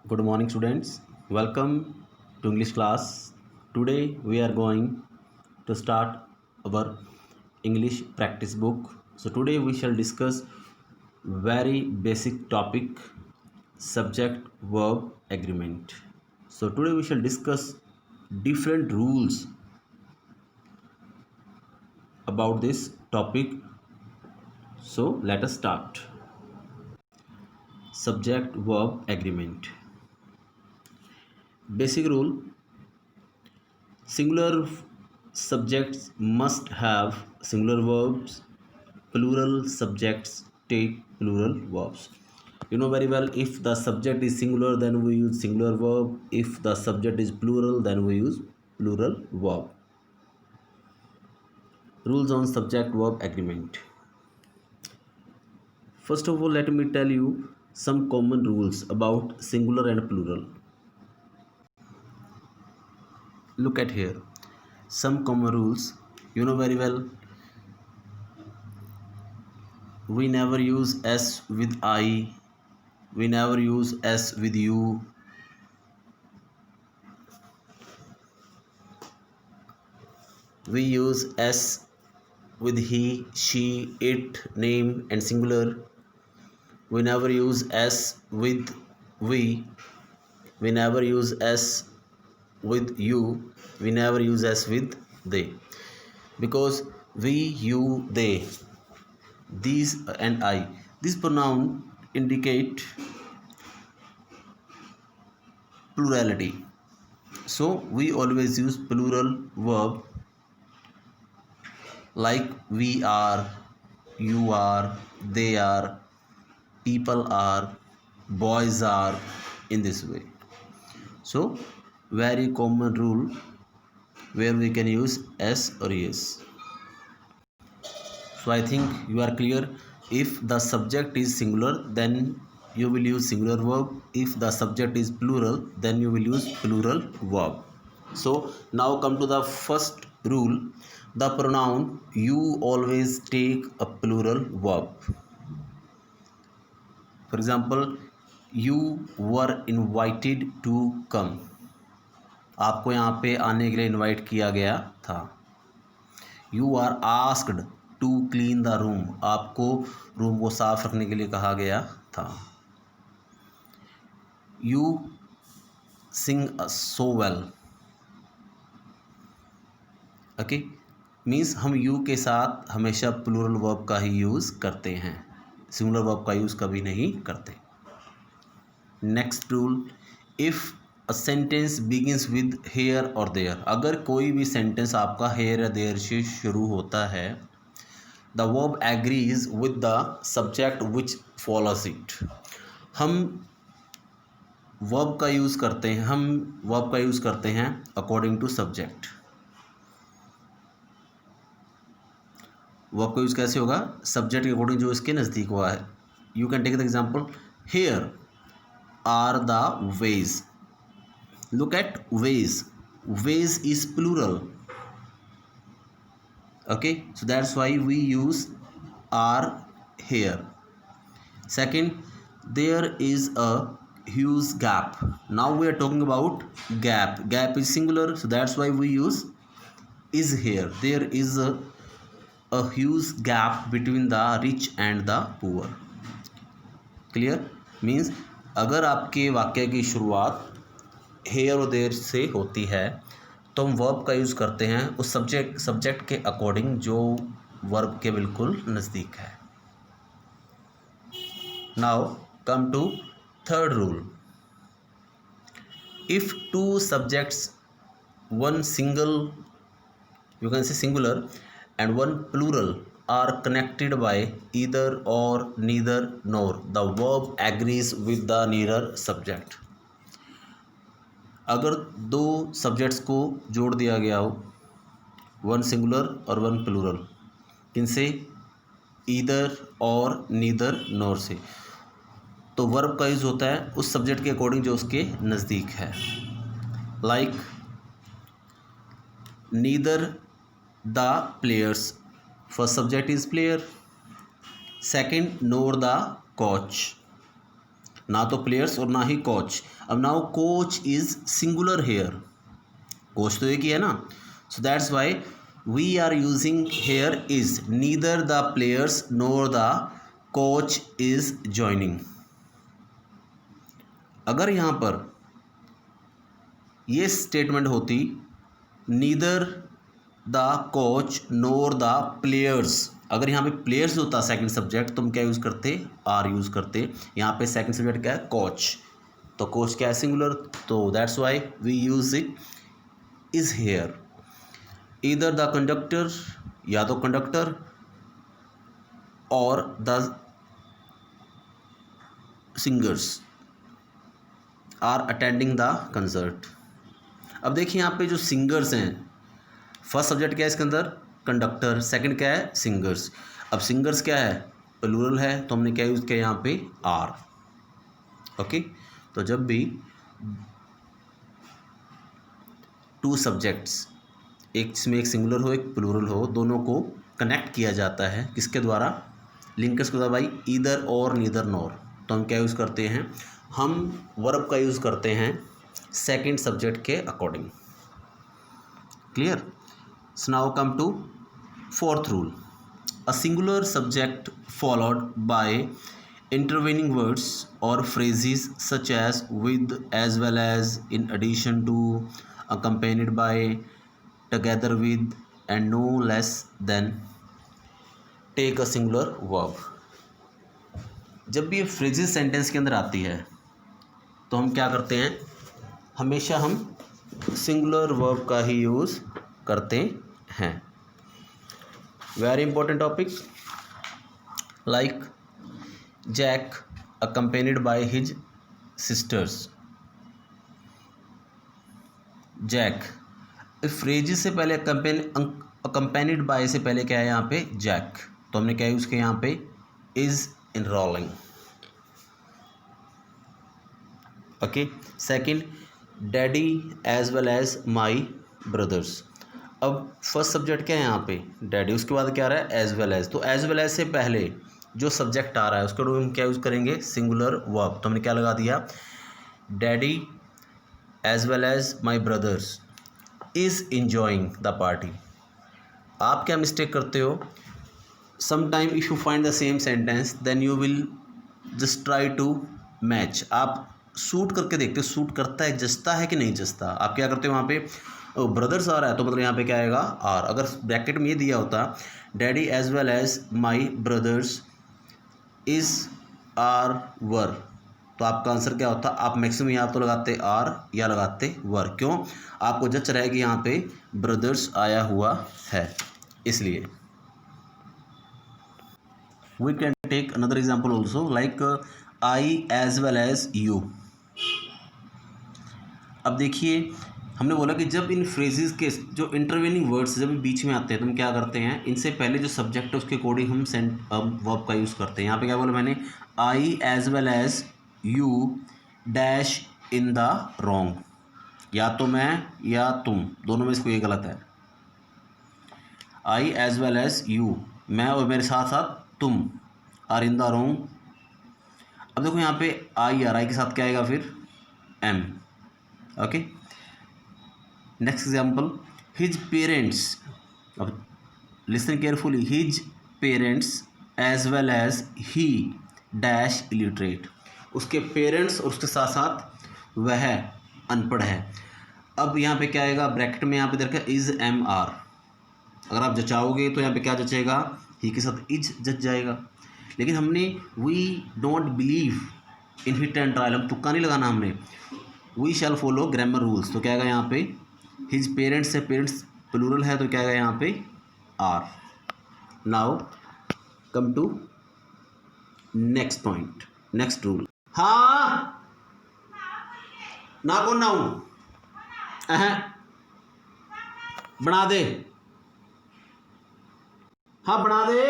Good morning, students. Welcome to English class. Today we are going to start our English practice book. So today we shall discuss very basic topic, subject verb agreement. So today we shall discuss different rules about this topic. So let us start. Subject verb agreement. Basic rule: singular subjects must have singular verbs. Plural subjects take plural verbs. You know very well, if the subject is singular, then we use singular verb. If the subject is plural, then we use plural verb. Rules on subject verb agreement. First of all, let me tell you some common rules about singular and plural. Look at here. Some common rules. You know very well, we never use s with I, we never use s with you, we use s with he, she, it, name and singular. We never use s with we never use s with you, we never use s with they, because we, you, they, these and I, this pronoun indicate plurality. So we always use plural verb like we are, you are, they are, people are, boys are, in this way. So very common rule where we can use s or yes. So I think you are clear. If the subject is singular, then you will use singular verb. If the subject is plural, then you will use plural verb. So now come to the first rule. The pronoun you always take a plural verb. For example, you were invited to come. आपको यहाँ पे आने के लिए invite किया गया था. You are asked to clean the room. आपको रूम को साफ रखने के लिए कहा गया था. You sing so well. Okay, means हम यू के साथ हमेशा प्लूरल वर्ब का ही यूज़ करते हैं, सिंगुलर वर्ब का यूज़ कभी नहीं करते. Next rule, if a sentence begins with here or there. अगर कोई भी सेंटेंस आपका हेयर या देयर से शुरू होता है, the verb agrees with the subject which follows it. हम वर्ब का यूज़ करते हैं अकॉर्डिंग टू सब्जेक्ट. वर्ब का यूज़ कैसे होगा? सब्जेक्ट के अकॉर्डिंग जो इसके नज़दीक हुआ है. You can take the example, here are the ways. Look at ways. Ways is plural. Okay, so that's why we use are here. Second, there is a huge gap. Now we are talking about gap. Gap is singular, so that's why we use is here. There is a huge gap between the rich and the poor. Clear? Means अगर आपके वाक्य की शुरुआत here और there से होती है, तो हम वर्ब का यूज़ करते हैं उस सब्जेक्ट के अकॉर्डिंग जो वर्ब के बिल्कुल नज़दीक है. Now come to third rule. If two subjects, one single, you can say singular, and one plural are connected by either or neither nor, the verb agrees with the nearer subject. अगर दो subjects को जोड़ दिया गया हो, one singular और one plural, किनसे? Either or neither nor से, तो वर्ब का यूज़ होता है उस सब्जेक्ट के अकॉर्डिंग जो उसके नज़दीक है. Like neither the players, first subject is player. Second, nor the coach. ना तो प्लेयर्स और ना ही कोच। अब now coach is singular here, coach तो एक ही है ना, so that's why we are using here is, neither the players nor the coach is joining. अगर यहाँ पर ये स्टेटमेंट होती neither the coach nor the players, अगर यहाँ पे प्लेयर्स होता सेकंड सब्जेक्ट तो हम क्या यूज़ करते, आर यूज़ करते। यहाँ पे सेकंड सब्जेक्ट क्या है, कोच, तो कोच क्या है, सिंगुलर, तो that's why we use it is here. Either the conductor, या तो conductor, or the singers are attending the concert. अब देखिए यहाँ पे जो सिंगर्स हैं, फर्स्ट सब्जेक्ट क्या है इसके अंदर, कंडक्टर, सेकंड क्या है, सिंगर्स। अब सिंगर्स क्या है, प्लूरल है, तो हमने क्या यूज़ किया यहाँ पे, आर। ओके, तो जब भी टू सब्जेक्ट्स, एक जिसमें एक सिंगुलर हो एक प्लूरल हो, दोनों को कनेक्ट किया जाता है किसके द्वारा, लिंकर्स के द्वारा, भाई ईदर और नीदर नॉर, तो हम क्या यूज़ करते हैं, हम वर्ब का यूज़ करते हैं सेकंड सब्जेक्ट के according. Clear? So now come to fourth rule, a singular subject followed by intervening words or phrases such as with, as well as, in addition to, accompanied by, together with, and no less than take a singular verb। जब भी ये phrases sentence के अंदर आती है तो हम क्या करते हैं, हमेशा हम सिंगुलर वर्ब का ही यूज़ करते हैं। Very important topic, like Jack accompanied by his sisters। Jack, phrases से पहले accompanied by से पहले क्या है यहाँ पे, Jack, तो हमने क्या यूज़ किया यहाँ पे, is enrolling। Okay, second, daddy as well as my brothers. अब फर्स्ट सब्जेक्ट क्या है यहाँ पे, डैडी, उसके बाद क्या आ रहा है, एज वेल एज, तो एज वेल एज से पहले जो सब्जेक्ट आ रहा है उसके हम क्या यूज़ करेंगे, सिंगुलर वर्ब, तो हमने क्या लगा दिया, daddy as well as my brothers is enjoying the party. आप क्या मिस्टेक करते हो, some time if you find the same sentence then you will just try to match, आप सूट करके देखते हो, सूट करता है, जचता है कि नहीं जचता। आप क्या करते हो, वहाँ पे ब्रदर्स आ रहा है तो मतलब यहाँ पे क्या आएगा, आर। अगर ब्रैकेट में ये दिया होता daddy as well as my brothers is are were, तो आपका आंसर क्या होता, आप मैक्सिमम यहाँ तो लगाते आर या लगाते वर, क्यों, आपको जच रहा है कि यहाँ पे ब्रदर्स आया हुआ है, इसलिए। We can take another example also, like I as well as you. अब देखिए हमने बोला कि जब इन फ्रेजेस के जो इंटरवेनिंग वर्ड्स जब बीच में आते हैं तो हम क्या करते हैं, इनसे पहले जो सब्जेक्ट है उसके अकॉर्डिंग हम वर्ब का यूज़ करते हैं। यहाँ पे क्या बोला मैंने, I as well as you dash in the wrong, या तो मैं या तुम, दोनों में से कोई गलत है। आई एज वेल एज यू, मैं और मेरे साथ साथ तुम, आर इन द रॉन्ग। अब देखो यहाँ पे आई आ रहा है, के साथ क्या आएगा फिर, am. Okay, next example, his parents, अब listen carefully, his parents as well as he dash illiterate, उसके पेरेंट्स और उसके साथ साथ वह अनपढ़ है। अब यहाँ पे क्या आएगा, ब्रैकेट में यहाँ पे देखा इज एम आर, अगर आप जचाओगे तो यहाँ पे क्या जचेगा, ही के साथ इज जच जाएगा। लेकिन हमने we don't believe in hit and trial, हम तुक्का नहीं लगाना हमने, we shall follow grammar rules, तो क्या आएगा यहाँ पे, हिज पेरेंट्स से पेरेंट्स प्लूरल है तो क्या आएगा यहाँ पे, are. Now come to next point, next rule. हाँ ना कौन ना हूँ, बना दे, हाँ बना दे।